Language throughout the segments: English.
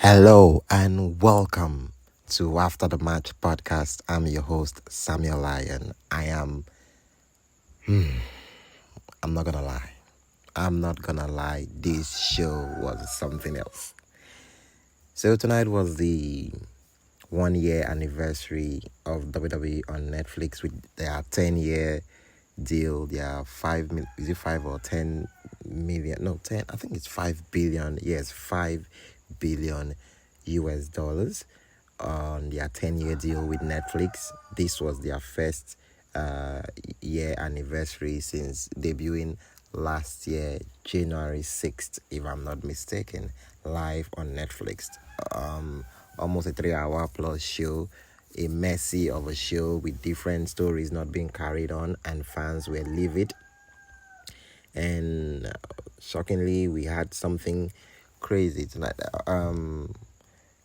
Hello and welcome to After the Match podcast. I'm your host, Samuel Lyon. I'm not gonna lie. This show was something else. So tonight was the 1 year anniversary of WWE on Netflix with their 10-year deal. Their 5 is it 5 or 10 million? No, 10. I think it's 5 billion. Yes, 5 billion US dollars on their 10-year deal with Netflix. This was their first year anniversary since debuting last year, January 6th, if I'm not mistaken, live on Netflix. Almost a 3 hour plus show, a messy of a show with different stories not being carried on, and fans were livid. And shockingly, we had something crazy tonight.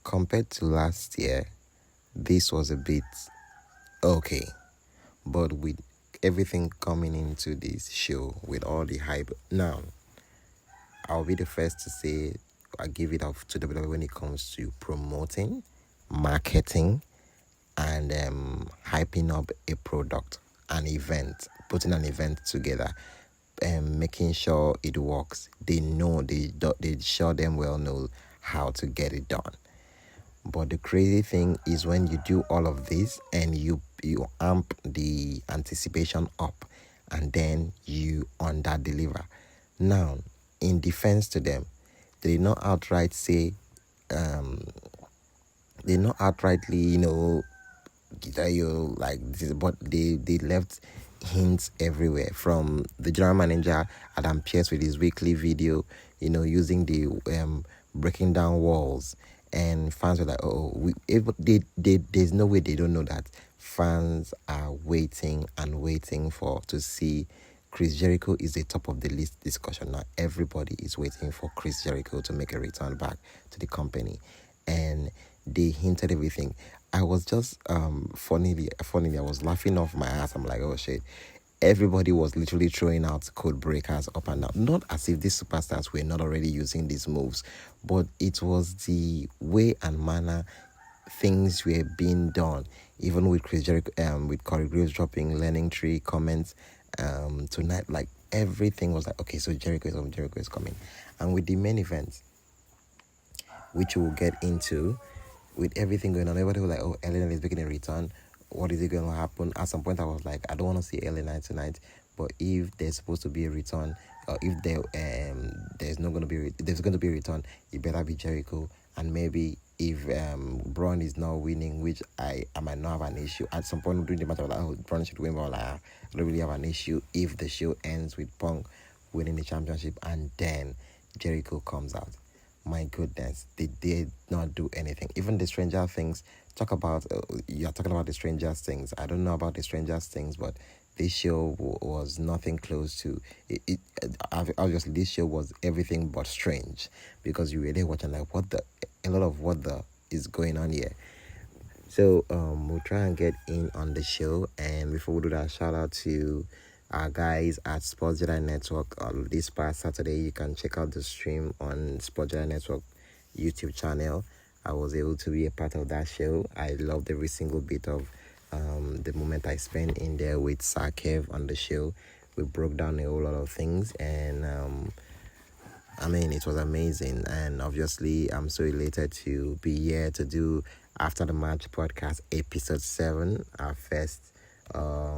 Compared to last year, this was a bit okay, but with everything coming into this show, with all the hype, now I'll be the first to say I give it up to WWE when it comes to promoting, marketing, and hyping up a product, an event, putting an event together, and making sure it works. They know they sure them well know how to get it done. But the crazy thing is when you do all of this and you amp the anticipation up and then you under deliver. Now, in defense to them, they did not outright say, they not outrightly, tell you like this, but they left hints everywhere, from the general manager Adam Pierce with his weekly video, using the breaking down walls, and fans were like, there's no way they don't know that fans are waiting to see Chris Jericho is the top of the list discussion now. Everybody is waiting for Chris Jericho to make a return back to the company, and they hinted everything. I was just funnily, I was laughing off my ass. I'm like, oh shit. Everybody was literally throwing out code breakers up and down. Not as if these superstars were not already using these moves, but it was the way and manner things were being done. Even with Chris Jericho, with Corey Graves dropping learning tree comments tonight, like everything was like, okay, so Jericho is coming. And with the main event, which we'll get into, with everything going on, everybody was like, oh, LA Knight is making a return. What is it going to happen? At some point, I was like, I don't want to see LA Knight tonight. But if there's supposed to be a return, or if there's going to be a return, it better be Jericho. And maybe if Bron is not winning, which I might not have an issue. At some point during the match, I was like, oh, Bron should win, but I don't really have an issue if the show ends with Punk winning the championship and then Jericho comes out. My goodness, they did not do anything. Even the Stranger Things, you're talking about the Stranger Things. I don't know about the Stranger Things, but this show was nothing close to it. Obviously, this show was everything but strange, because you really watching like a lot of what the is going on here. So we'll try and get in on the show, and before we do that, shout out to our guys at Sports Jedi Network. This past Saturday, you can check out the stream on Sports Jedi Network YouTube channel. I was able to be a part of that show. I loved every single bit of the moment I spent in there with Sakev on the show. We broke down a whole lot of things, and it was amazing. And obviously, I'm so elated to be here to do After the Match podcast EP07, our first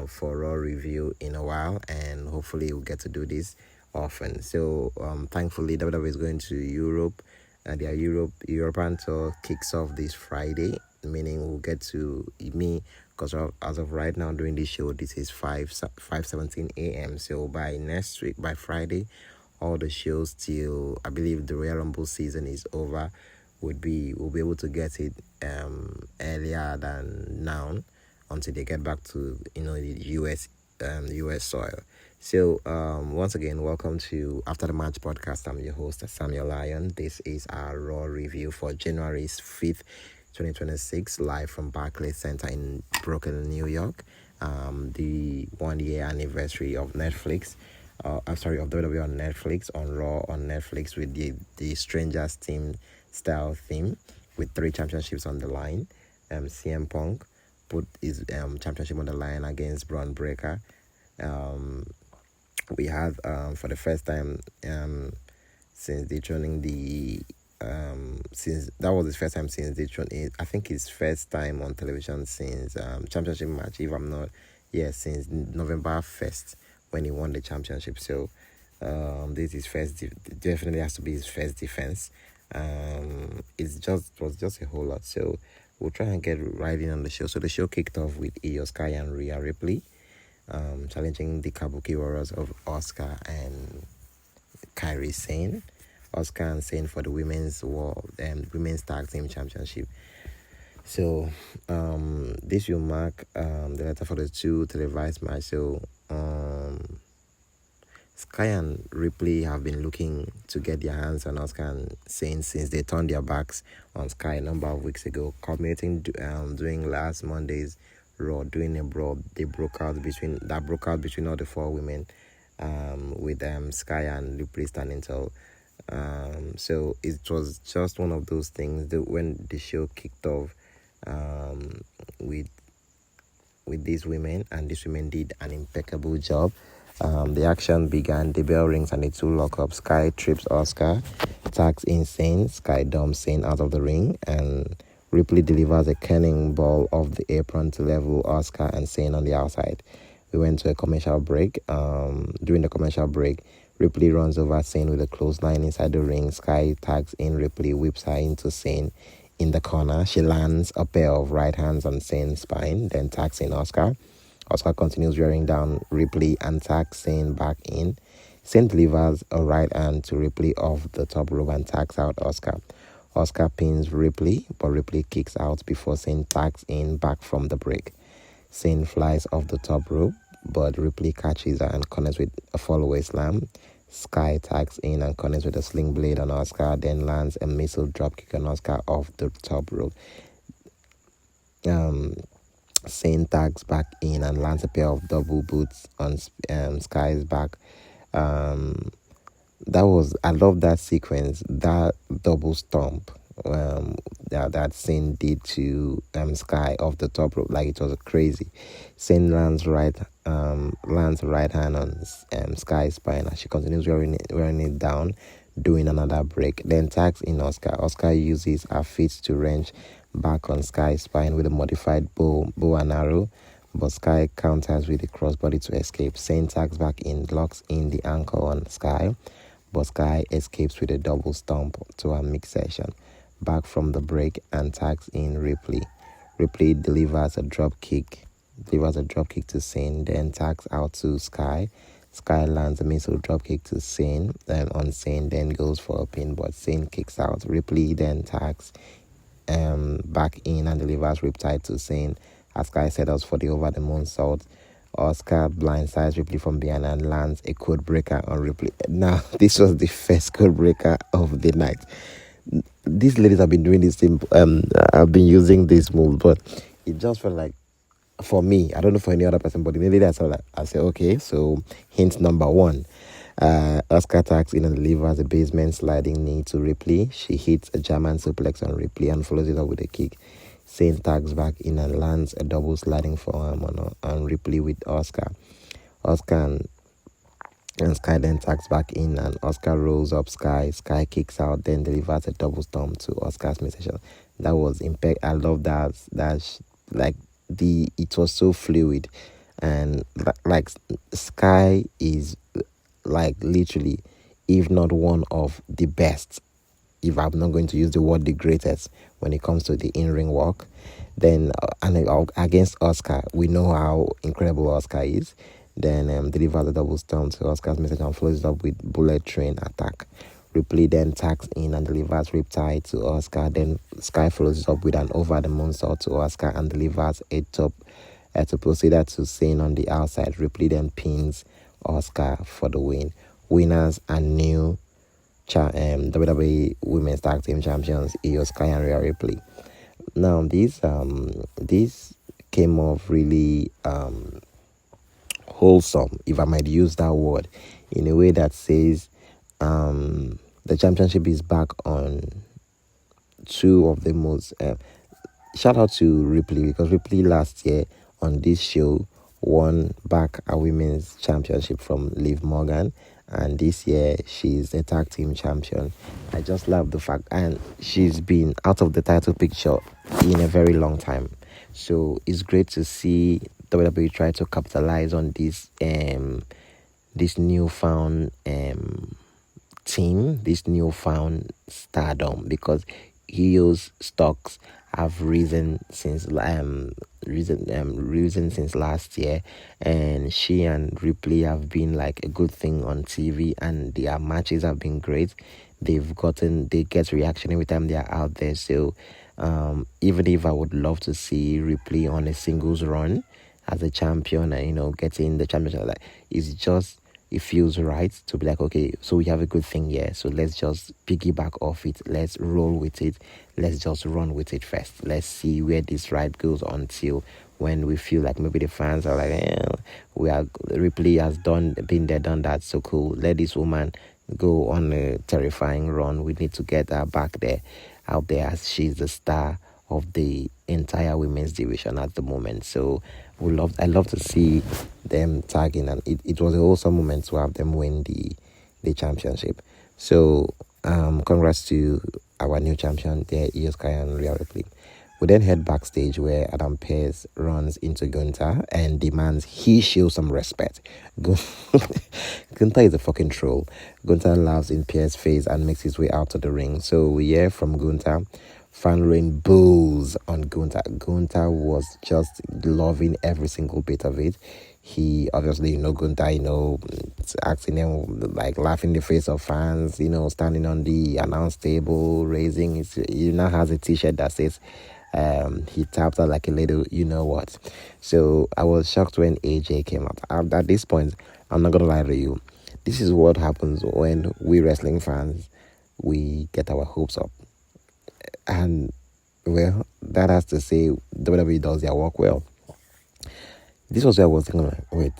for Raw review in a while, and hopefully we'll get to do this often. So thankfully, WWE is going to Europe. Their European tour kicks off this Friday, meaning we'll get to me, because as of right now during this show, this is 5:17 a.m. So by next week, by Friday, all the shows till I believe the Royal Rumble season is over, we'll be able to get it earlier than now, until they get back to the US soil. So once again, welcome to After the Match podcast. I'm your host, Samuel Lyon. This is our Raw review for January 5th, 2026, live from Barclays Center in Brooklyn, New York. The 1 year anniversary of Netflix. Of WWE on Netflix, on Raw on Netflix, with the Strangers team style theme with 3 championships on the line. CM Punk put his championship on the line against Bron Brekker. We had for the first time since dethroning the since that was his first time since dethroning. I think his first time on television since championship match. If I'm not, since November 1st when he won the championship. So this is first. Definitely has to be his first defense. Was just a whole lot. So we'll try and get right in on the show. So the show kicked off with Io Sky and Rhea Ripley challenging the Kabuki Warriors of Asuka and Kairi Sane. Asuka and Sane for the women's women's tag team championship. So this will mark the letter for the 2 televised match. So Sky and Ripley have been looking to get their hands on Asuka and Sane since they turned their backs on Sky a number of weeks ago, culminating during last Monday's Raw, doing a brawl broke out between all the 4 women, with Sky and Ripley standing tall. So it was just one of those things that when the show kicked off with these women, and these women did an impeccable job. The action began, the bell rings and the 2 lock up. Sky trips Asuka, tags Insane, Sky dumps Sane out of the ring, and Ripley delivers a cannonball off the apron to level Asuka and Sane on the outside. We went to a commercial break. During the commercial break, Ripley runs over Sane with a clothesline inside the ring. Sky tags in Ripley, whips her into Sane in the corner. She lands a pair of right hands on Sane's spine, then tags in Asuka. Asuka continues wearing down Ripley and tags Sane back in. Sane delivers a right hand to Ripley off the top rope and tags out Asuka. Asuka pins Ripley, but Ripley kicks out before Sane tags in back from the break. Sane flies off the top rope, but Ripley catches her and connects with a fallaway slam. Sky tags in and connects with a sling blade on Asuka, then lands a missile dropkick on Asuka off the top rope. Sane tags back in and lands a pair of double boots on Sky's back. I love that sequence, that double stomp that Sane did to Sky off the top rope, like it was crazy. Sane lands right hand on Sky's spine as she continues wearing it down, doing another break. Then tags in Asuka. Asuka uses her feet to wrench back on Sky's spine with a modified bow and arrow, but Sky counters with a crossbody to escape. Sane tags back in, locks in the ankle on Sky, but Sky escapes with a double stomp to her midsection. Back from the break and tags in Ripley. Ripley delivers a drop kick to Sane, then tags out to Sky. Sky lands a missile drop kick to Sane, on Sane, then goes for a pin, but Sane kicks out. Ripley then tags back in and delivers Riptide to Sane as Sky settles for the over the moonsault. Asuka blindsides Ripley from behind and lands a code breaker on Ripley. Now, this was the first code breaker of the night. These ladies have been doing this thing, I've been using this move, but it just felt like, for me, I don't know for any other person, but immediately I saw that, I said, okay, so hint number 1. Asuka tags in and delivers a basement sliding knee to Ripley. She hits a German suplex on Ripley and follows it up with a kick. Sane tags back in and lands a double sliding forearm on Ripley with Asuka. Asuka and Sky then tags back in and Asuka rolls up Sky. Sky kicks out, then delivers a double stomp to Asuka's midsection. That was impact. I love that. It was so fluid, and like Sky is like literally, if not one of the best, if I'm not going to use the word the greatest, when it comes to the in-ring work. Then against Asuka, we know how incredible Asuka is. Then delivers a double stomp to Asuka's message and follows it up with bullet train attack. Ripley then tags in and delivers Riptide to Asuka. Then Sky follows it up with an over the moonsault to Asuka and delivers a procedure to Sane on the outside. Ripley then pins Asuka for the win. Winners and new WWE Women's Tag Team Champions, Io Sky and Rhea Ripley. Now, this came off really wholesome, if I might use that word, in a way that says the championship is back on two of the most. Shout out to Ripley, because Ripley last year on this show won back a women's championship from Liv Morgan, and this year she's a tag team champion. I just love the fact, and she's been out of the title picture in a very long time. So it's great to see WWE try to capitalize on this newfound team, this newfound stardom, because heels stocks have risen since last year, and she and Ripley have been like a good thing on TV, and their matches have been great. They get reaction every time they are out there. So even if I would love to see Ripley on a singles run as a champion and getting the championship, like, it feels right to be like, okay, so we have a good thing here, so let's just piggyback off it, let's roll with it, let's just run with it first, let's see where this ride goes, until when we feel like maybe the fans are like, Ripley has been there, done that, so cool, let this woman go on a terrifying run. We need to get her back out there, as she's the star of the entire women's division at the moment. So I love to see them tagging, and it was a wholesome moment to have them win the championship. So congrats to our new champion there, Io Sky and Rhea Ripley. We then head backstage where Adam Pearce runs into Gunther and demands he show some respect. Gunther is a fucking troll. Gunther laughs in Pearce's face and makes his way out to the ring. So we hear from Gunther. Fan rain boos on Gunther. Gunther was just loving every single bit of it. He obviously, Gunther, acting him like laughing in the face of fans, standing on the announce table, raising his, he now has a t-shirt that says, he tapped out like a little, what. So I was shocked when AJ came out. At this point, I'm not gonna lie to you. This is what happens when we wrestling fans, we get our hopes up. And, well, that has to say WWE does their work well. This was where I was thinking, wait,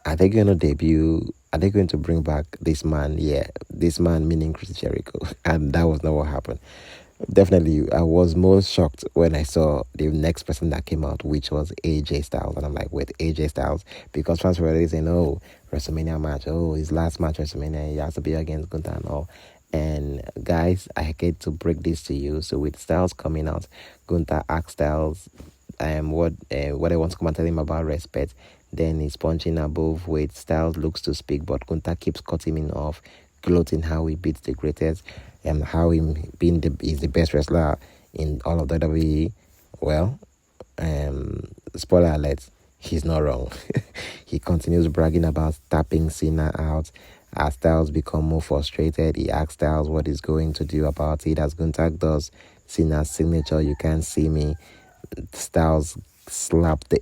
are they going to debut? Are they going to bring back this man? Yeah, this man meaning Chris Jericho. And that was not what happened. Definitely, I was most shocked when I saw the next person that came out, which was AJ Styles. And I'm like, wait, AJ Styles? Because fans were already saying, oh, WrestleMania match. Oh, his last match, WrestleMania, he has to be against Gunther and all. And guys, I get to break this to you. So with Styles coming out, Gunther asks Styles what I want to come and tell him about respect. Then he's punching above weight. Styles looks to speak, but Gunther keeps cutting him off, gloating how he beats the greatest and how he's the best wrestler in all of WWE. Well, spoiler alert, he's not wrong. He continues bragging about tapping Cena out. As Styles become more frustrated, he asks Styles what he's going to do about it. As Gunther does Cena's signature, "You Can't See Me," Styles slapped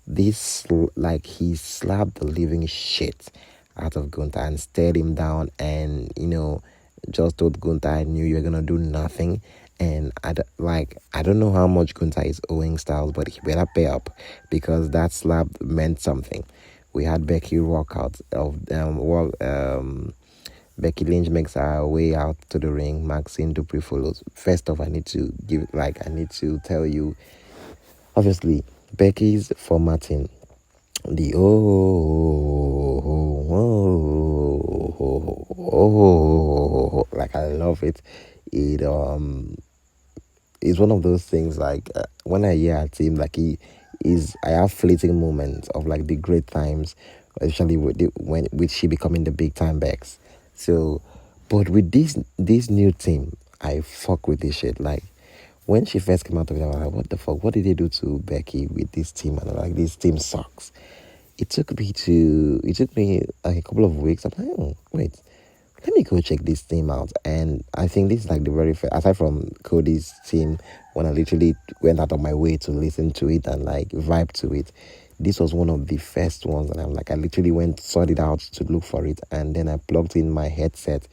he slapped the living shit out of Gunther and stared him down, and just told Gunther, "I knew you were gonna do nothing." And I don't know how much Gunther is owing Styles, but he better pay up, because that slap meant something. We had Becky walk out of Becky Lynch makes her way out to the ring. Maxine Dupree follows. First off, I need to tell you, obviously, Becky's formatting, the I love it. It is one of those things when I hear a team I have fleeting moments of the great times, especially with she becoming the big time Bex. So, but with this new team, I fuck with this shit. When she first came out of it, I was like, what the fuck? What did they do to Becky with this team? And this team sucks. It took me a couple of weeks. I'm like, oh, wait, let me go check this team out. And I think this is the very first, aside from Cody's team, when I literally went out of my way to listen to it and vibe to it, this was one of the first ones. And I literally sought it out to look for it, and then I plugged in my headset,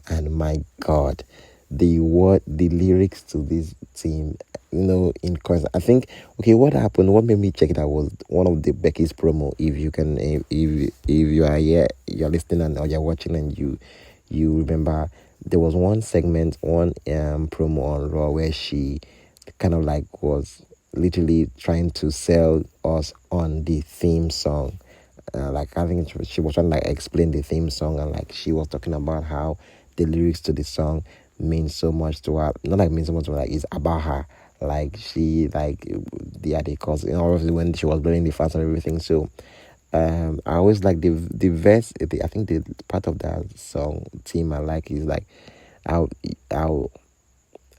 and my God, the lyrics to this team, in chorus. I think, okay, what happened? What made me check it out was one of the Becky's promo. If you can, if you are here, you're listening or you're watching, and you remember there was one segment, one promo on Raw where she kind of like was literally trying to sell us on the theme song. Like I think she was trying to like explain the theme song, and like she was talking about how the lyrics to the song mean so much to her. Not like mean so much to her, like it's about her. Like she like yeah, because obviously when she was blowing the fans and everything. So I always like the verse. I think the part of that song theme I like is like how how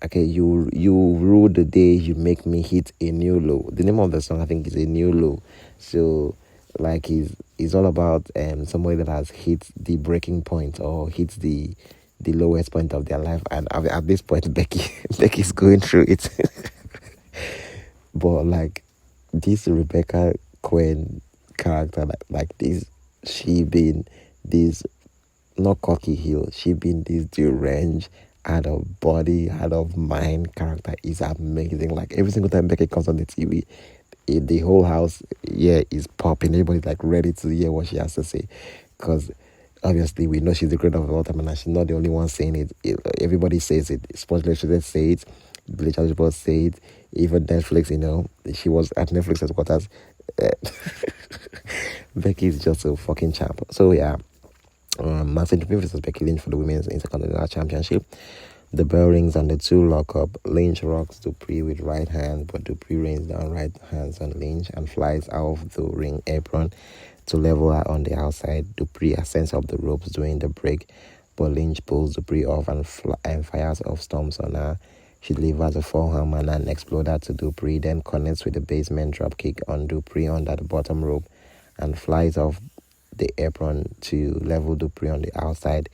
okay, you rule the day you make me hit a new low. The name of the song I think is a new low. So like is all about somebody that has hit the breaking point or hit the lowest point of their life, and at this point Becky Becky's going through it. But like this Rebecca Quinn character, like this, she been this not cocky heel. She been this deranged, out of body, out of mind character is amazing. Like every single time Becky comes on the TV, the whole house, yeah, is popping. Everybody's like ready to hear what she has to say, because obviously we know she's the greatest of all time, and she's not the only one saying everybody says it. Sports Illustrated say it, Village House say it, even Netflix. She was at Netflix as well as. Becky is just a fucking champ. So yeah. Martin Dupree versus Becky Lynch for the Women's Intercontinental Championship. The bell rings on the two lock up. Lynch rocks Dupree with right hand, but Dupree rains down right hands on Lynch and flies out of the ring apron to level her on the outside. Dupree ascends up the ropes during the break, but Lynch pulls Dupree off and fires off stomps on her. She delivers a forehand and an exploder to Dupree, then connects with a basement dropkick on Dupree under the bottom rope and flies off the apron to level Dupree on the outside.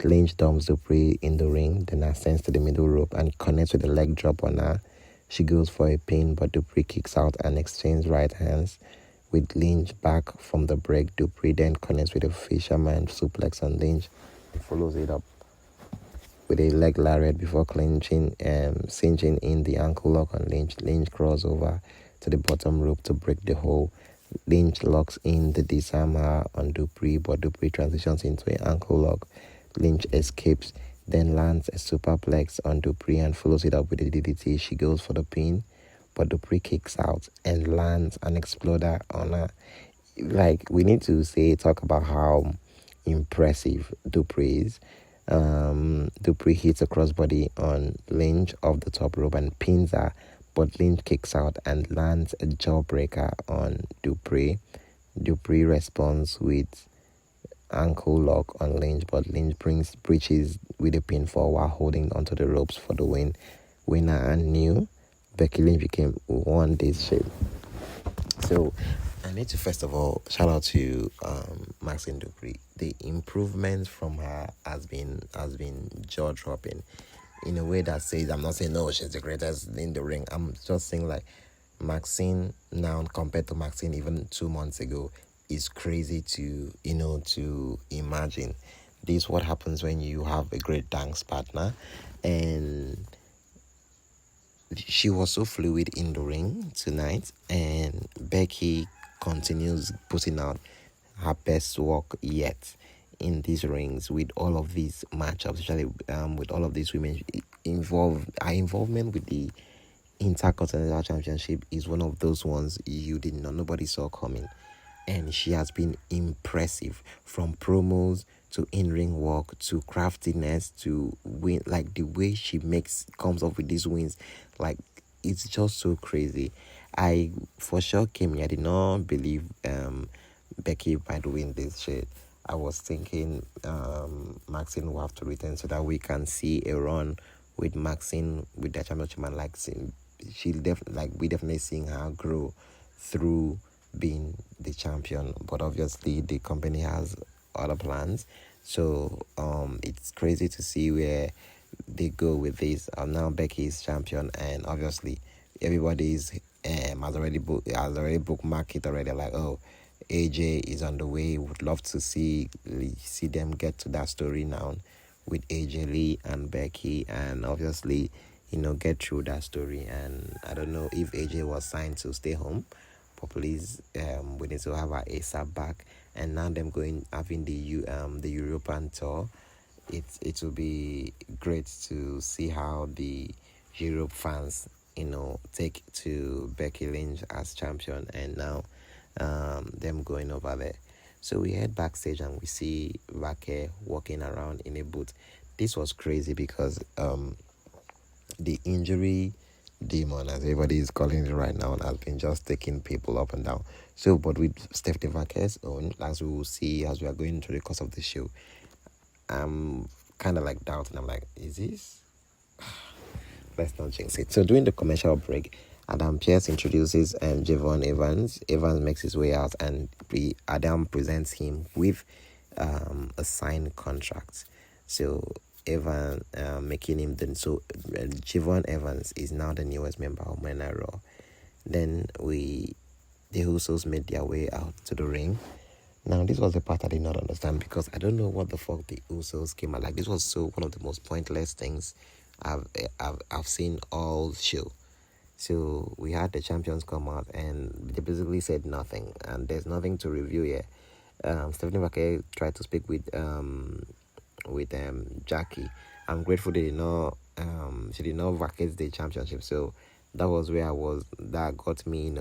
Lynch dumps Dupree in the ring, then ascends to the middle rope and connects with a leg drop on her. She goes for a pin, but Dupree kicks out and exchanges right hands. With Lynch back from the break, Dupree then connects with a fisherman suplex on Lynch and follows it up with a leg lariat before cinching in the ankle lock on Lynch. Lynch crawls over to the bottom rope to break the hold. Lynch locks in the disarmer on Dupree, but Dupree transitions into an ankle lock. Lynch escapes, then lands a superplex on Dupree and follows it up with a DDT. She goes for the pin, but Dupree kicks out and lands an exploder on her. Like, we need to talk about how impressive Dupree is. Dupree hits a crossbody on Lynch off the top rope and pins her, but Lynch kicks out and lands a jawbreaker on Dupree. Dupree responds with ankle lock on Lynch, but Lynch breaches with a pinfall while holding onto the ropes for the win. Winner and new Becky Lynch became 1 day's shape. So I need to first of all shout out to Maxine Dupree. The improvement from her has been jaw dropping in a way that says, I'm not saying no, she's the greatest in the ring. I'm just saying like Maxine now compared to Maxine even 2 months ago is crazy to to imagine. This is what happens when you have a great dance partner, and she was so fluid in the ring tonight, and Becky continues putting out her best work yet in these rings with all of these matchups, especially with all of these women involved. Her involvement with the Intercontinental Championship is one of those ones nobody saw coming, and she has been impressive from promos to in-ring work to craftiness to win. Like the way she comes up with these wins, like it's just so crazy. I for sure came here, I did not believe Becky might win this shit. I was thinking Maxine will have to return so that we can see a run with Maxine with the championship, and like we definitely seeing her grow through being the champion. But obviously the company has other plans, so it's crazy to see where they go with this. Now Becky is champion, and obviously everybody's has already bookmarked it already. Like, oh, AJ is on the way. Would love to see them get to that story now with AJ Lee and Becky, and obviously get through that story. And I don't know if AJ was signed to stay home, but please we need to have our ASAP back. And now them having the European tour. it will be great to see how the Europe fans, take to Becky Lynch as champion, and now them going over there. So we head backstage and we see Brekker walking around in a booth. This was crazy because the injury demon, as everybody is calling it right now, has been just taking people up and down. So, but with Stephanie Backer's own, as we will see as we are going through the course of the show, I'm kind of like doubting. I'm like, is this? Let's not jinx it. So during the commercial break, Adam Pearce introduces Javon Evans. Evans makes his way out, and Adam presents him with a signed contract. So Evan making him Javon Evans is now the newest member of Men at Raw. Then the Usos made their way out to the ring. Now, this was the part I did not understand, because I don't know what the fuck the Usos came out. Like, this was one of the most pointless things I've seen all show. So we had the champions come out, and they basically said nothing, and there's nothing to review here. Stephanie Brekker tried to speak with Jackie. I'm grateful they did not she did not vacate the championship. So that was where that got me,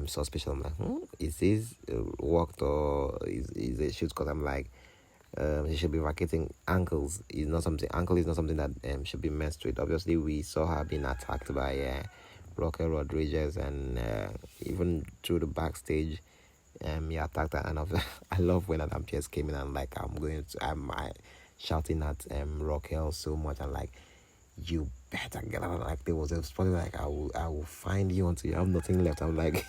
suspicious. I'm like, is this worked or is it shoot? Because I'm like, she should be vacating ankles. Ankle is not something that should be messed with. Obviously, we saw her being attacked by Rocker Rodriguez, and even through the backstage, he attacked her. And I love when Adam Pearce came in and like, I'm shouting at Raquel so much, and like, you better get out. Like, there was a spot like, I will find you until you have nothing left. I'm like,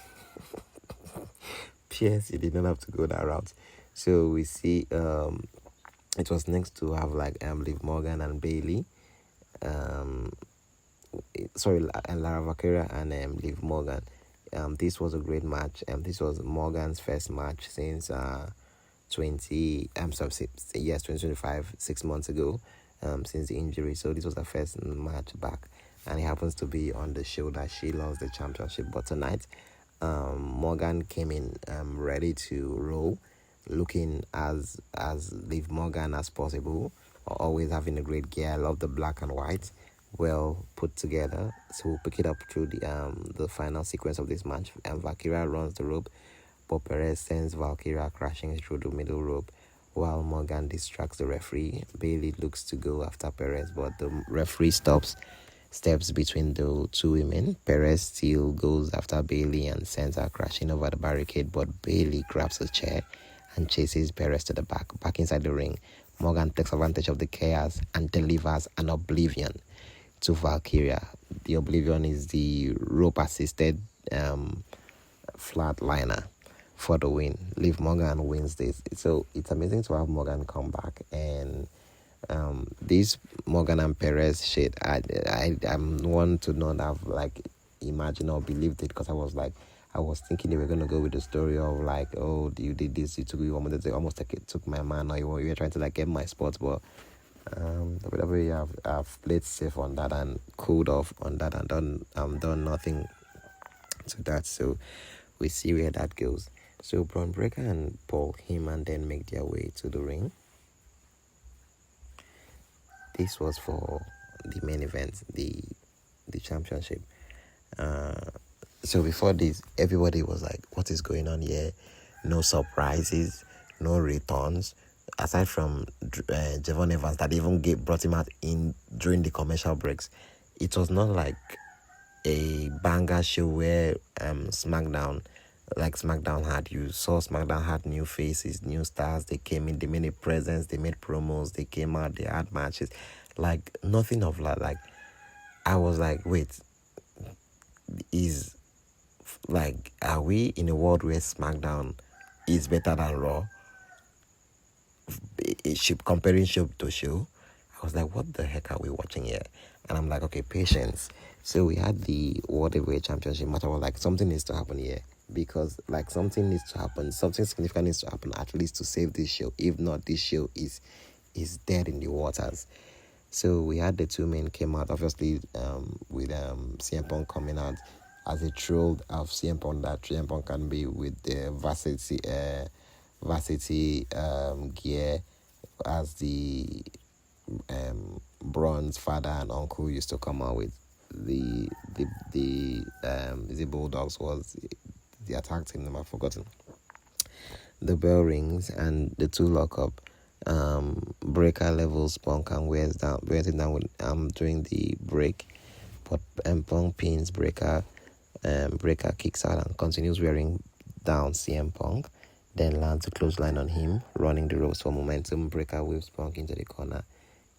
Pierce, you did not have to go that route. So we see it was next to have like Liv Morgan and Bailey. And Lara Vaquera and Liv Morgan. This was a great match. This was Morgan's first match since 2025, 6 months ago, since the injury. So this was the first match back, and it happens to be on the show that she lost the championship. But tonight, Morgan came in ready to roll, looking as Liv Morgan as possible, always having a great gear. I love the black and white, well put together. So we'll pick it up through the final sequence of this match. And Valkyria runs the rope, but Perez sends Valkyria crashing through the middle rope, while Morgan distracts the referee. Bailey looks to go after Perez, but the referee steps between the two women. Perez still goes after Bailey and sends her crashing over the barricade, but Bailey grabs a chair and chases Perez to the back inside the ring. Morgan takes advantage of the chaos and delivers an Oblivion to Valkyria. The Oblivion is the rope-assisted flatliner for the win. Liv Morgan wins this. So it's amazing to have Morgan come back, and this Morgan and Perez shit, I'm one to not have like imagined or believed it, because I was thinking they were gonna go with the story of like, oh, you did this, you took me almost like it took my man, or you were trying to like get my spot. But WWE have played safe on that and cooled off on that and done nothing to that. So we see where that goes. So Bron Brekker and Paul Heyman then make their way to the ring. This was for the main event, the championship. So before this, everybody was like, what is going on here? No surprises, no returns. Aside from Javon Evans, that even brought him out in during the commercial breaks. It was not like a banger show where SmackDown had new faces, new stars. They came in, they made a presence, they made promos, they came out, they had matches. Like, nothing of that. Like, I was like, wait, are we in a world where SmackDown is better than Raw? Comparing show to show, I was like, what the heck are we watching here? And I'm like, okay, patience. So we had the World Heavyweight Championship match. I was like, something needs to happen here, because like something needs to happen, something significant needs to happen, at least to save this show. If not, this show is dead in the waters. So we had the two men came out, obviously, with CM Punk coming out as a troll of CM Punk, that CM Punk can be with the varsity gear as the Bron's father and uncle used to come out with. The Bulldogs was, the attack team, I've forgotten. The bell rings and the two lock up. Brekker levels Punk and wears it down with during the break, but Punk pins Brekker. Brekker kicks out and continues wearing down CM Punk, then lands a clothesline on him, running the ropes for momentum. Brekker whips Punk into the corner,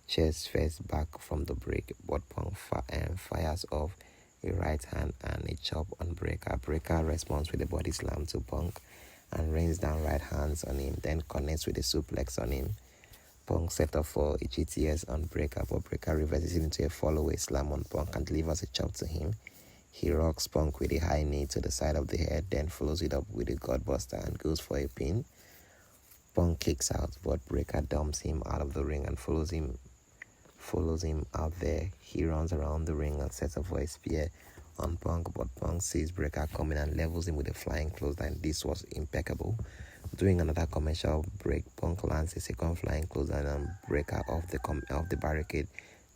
chest first back from the break, but Punk fires off a right hand and a chop on Brekker. Brekker responds with a body slam to Punk and rains down right hands on him, then connects with a suplex on him. Punk set up for a GTS on Brekker, but Brekker reverses it into a follow-away slam on Punk and delivers a chop to him. He rocks Punk with a high knee to the side of the head, then follows it up with a Godbuster and goes for a pin. Punk kicks out, but Brekker dumps him out of the ring and follows him out there. He runs around the ring and sets up for a spear on Punk, but Punk sees Brekker coming and levels him with a flying clothesline. This was impeccable. During another commercial break, Punk lands a second flying clothesline on Brekker off the barricade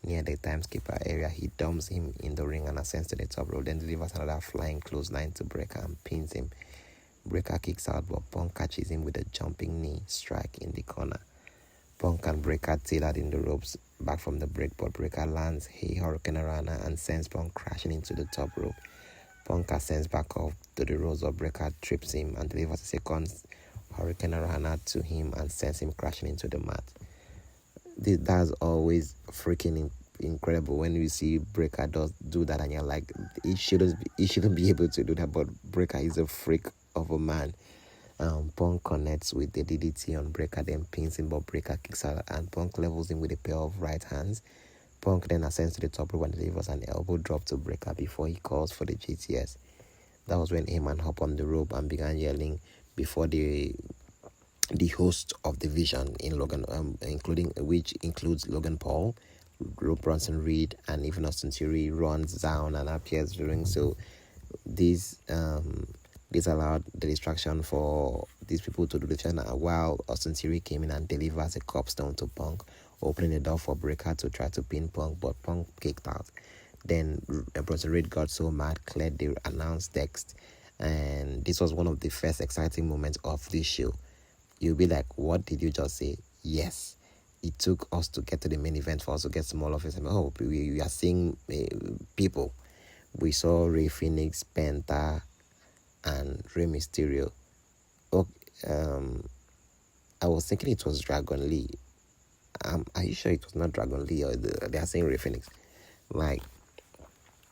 near the timekeeper area. He dumps him in the ring and ascends to the top rope, then delivers another flying clothesline to Brekker and pins him. Brekker kicks out, but Punk catches him with a jumping knee strike in the corner. Punk and Brekker tailored in the ropes back from the break, but Brekker lands a Hurricane Rana and sends Punk crashing into the top rope. Punk ascends back off to the ropes, but Brekker trips him and delivers a second Hurricane Rana to him and sends him crashing into the mat. That's always freaking incredible when you see Brekker do that, and you're like, he shouldn't be able to do that, but Brekker is a freak of a man. Punk connects with the DDT on Brekker, then pins him, but Brekker kicks out and Punk levels him with a pair of right hands. Punk then ascends to the top rope and delivers an elbow drop to Brekker before he calls for the GTS. That was when Heyman hopped on the rope and began yelling before the host of the Vision in Logan, which includes Logan Paul, Bronson Reed, and even Austin Theory runs down and appears during. So this allowed the distraction for these people to do the channel, while Austin Theory came in and delivers a copstone to Punk, opening the door for Brekker to try to pin Punk, but Punk kicked out. Then Bronson Reed got so mad, cleared the announce text, and this was one of the first exciting moments of this show. You'll be like, what did you just say? Yes. It took us to get to the main event for us to get small of it. Oh, we are seeing people. We saw Rey Fenix, Penta, and Rey Mysterio. I was thinking it was Dragon Lee. Are you sure it was not Dragon Lee, or they are saying Rey Fenix? Like,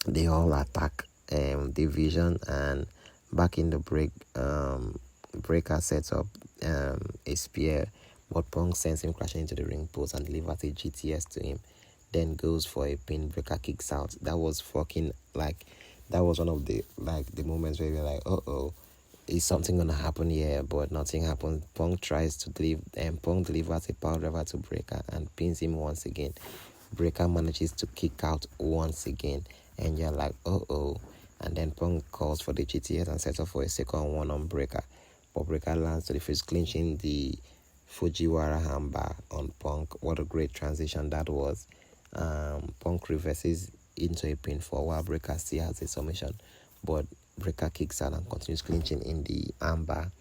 they all attack Division, and back in the break, Brekker sets up a spear, but Punk sends him crashing into the ring post and delivers a GTS to him, then goes for a pin. Brekker kicks out. That was fucking, like, that was one of the moments where we're like, is something gonna happen here? But nothing happened. Punk tries to Punk delivers a power driver to Brekker and pins him once again. Brekker manages to kick out once again, and you're like, and then Punk calls for the GTS and sets up for a second one on Brekker, but Brekker lands to the face, clinching the Fujiwara Hamba on Punk. What a great transition that was. Punk reverses into a pinfall while Brekker still has a submission, but Brekker kicks out and continues clinching in the armbar.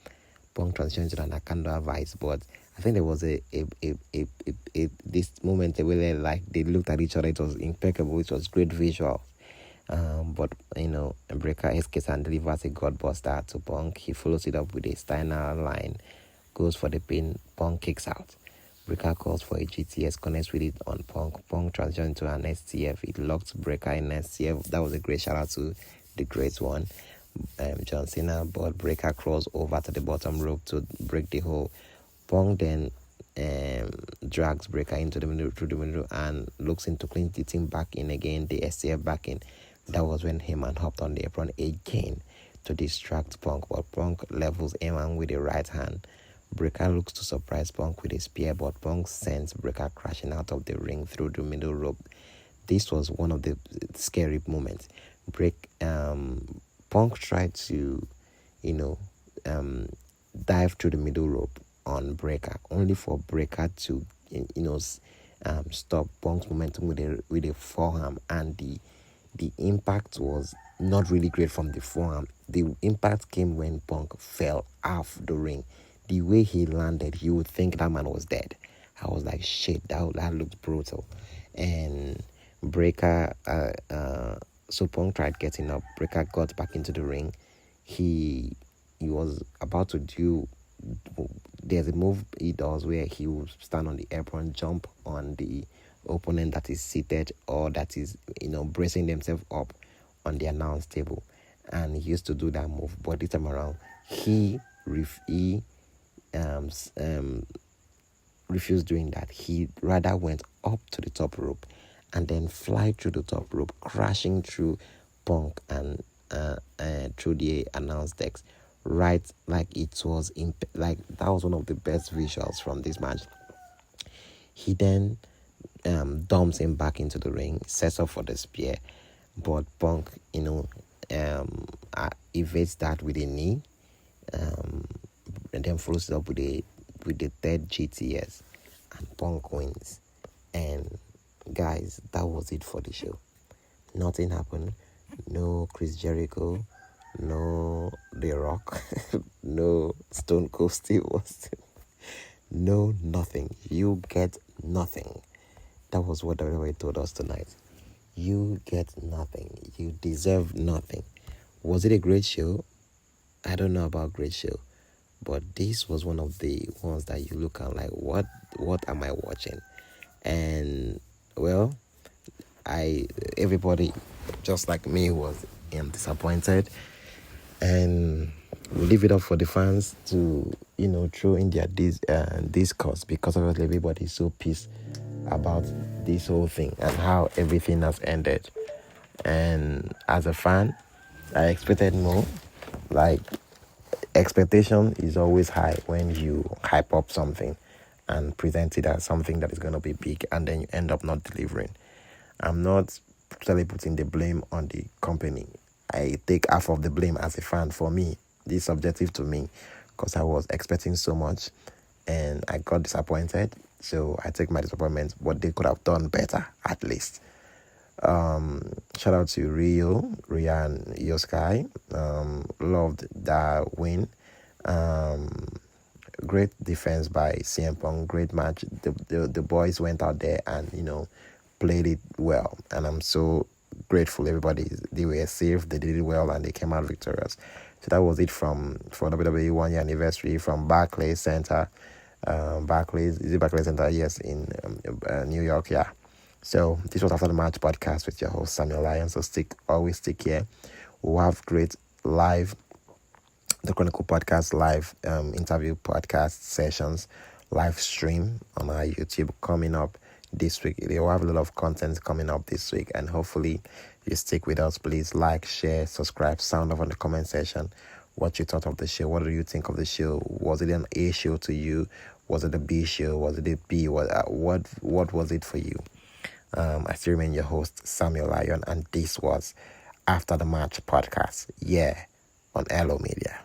Punk transitions to an Akanda Vice, but I think there was this moment where they looked at each other. It was impeccable. It was great visual. But Brekker escapes and delivers a Godbuster to Punk. He follows it up with a Steiner line, goes for the pin. Punk kicks out. Brekker calls for a GTS, connects with it on Punk. Punk transitions to an STF. It locked Brekker in STF. That was a great shout out to the great one, John Cena. But Brekker crawls over to the bottom rope to break the hole. Punk then drags Brekker into the middle, through the middle, and looks into clean the team back in again. The STF back in. That was when Heyman hopped on the apron again to distract Punk, but Punk levels Heyman with a right hand. Brekker looks to surprise Punk with a spear, but Punk sends Brekker crashing out of the ring through the middle rope. This was one of the scary moments. Punk tried to, dive through the middle rope on Brekker, only for Brekker to, stop Punk's momentum with a forehand, and the impact was not really great from the forehand. The impact came when Punk fell off the ring. The way he landed, you would think that man was dead. I was like, shit, that looked brutal. And Brekker, so Punk tried getting up. Brekker got back into the ring. He was about to do. There's a move he does where he will stand on the apron, jump on the opponent that is seated or that is, bracing themselves up on the announce table, and he used to do that move. But this time around, he refused doing that. He rather went up to the top rope and then fly through the top rope, crashing through Punk and through the announce decks. Right, like it was like that was one of the best visuals from this match. He then dumps him back into the ring, sets up for the spear, but Punk, evades that with a knee, and then follows it up with the third GTS, and Punk wins. And guys, that was it for the show. Nothing happened. No Chris Jericho, no The Rock, no Stone Cold Steve Austin, no nothing. You get nothing. That was what WWE told us tonight. You get nothing. You deserve nothing. Was it a great show? I don't know about great show, but this was one of the ones that you look at like, what am I watching? And well, everybody just like me was disappointed, and we leave it up for the fans to throw in their discourse, because obviously everybody is so pissed about this whole thing and how everything has ended. And as a fan, I expected more. Like, expectation is always high when you hype up something and present it as something that is going to be big, and then you end up not delivering. I'm not totally putting the blame on the company. I take half of the blame as a fan. For me, this is subjective to me, because I was expecting so much and I got disappointed. So I take my disappointment, but they could have done better at least. Shout out to Rhea and Yoskai. Loved that win. Great defense by CM Punk. Great match. The boys went out there and played it well, and I'm so grateful. They were safe, they did it well, and they came out victorious. So that was it for WWE 1 year anniversary from Barclays Center. Barclays Center? Yes, in New York. Yeah. So this was After the Match podcast with your host Samuel Lyon. So always stick here. We'll have great live, the Chronicle podcast live interview podcast sessions, live stream on our YouTube coming up this week. They will have a lot of content coming up this week, and hopefully you stick with us. Please like, share, subscribe, sound off on the comment section what you thought of the show. What do you think of the show? Was it an A show to you? Was it a B show? Was it a B? What was it for you? I still remain your host, Samuel Lyon, and this was After the Match podcast. Yeah, on Hello Media.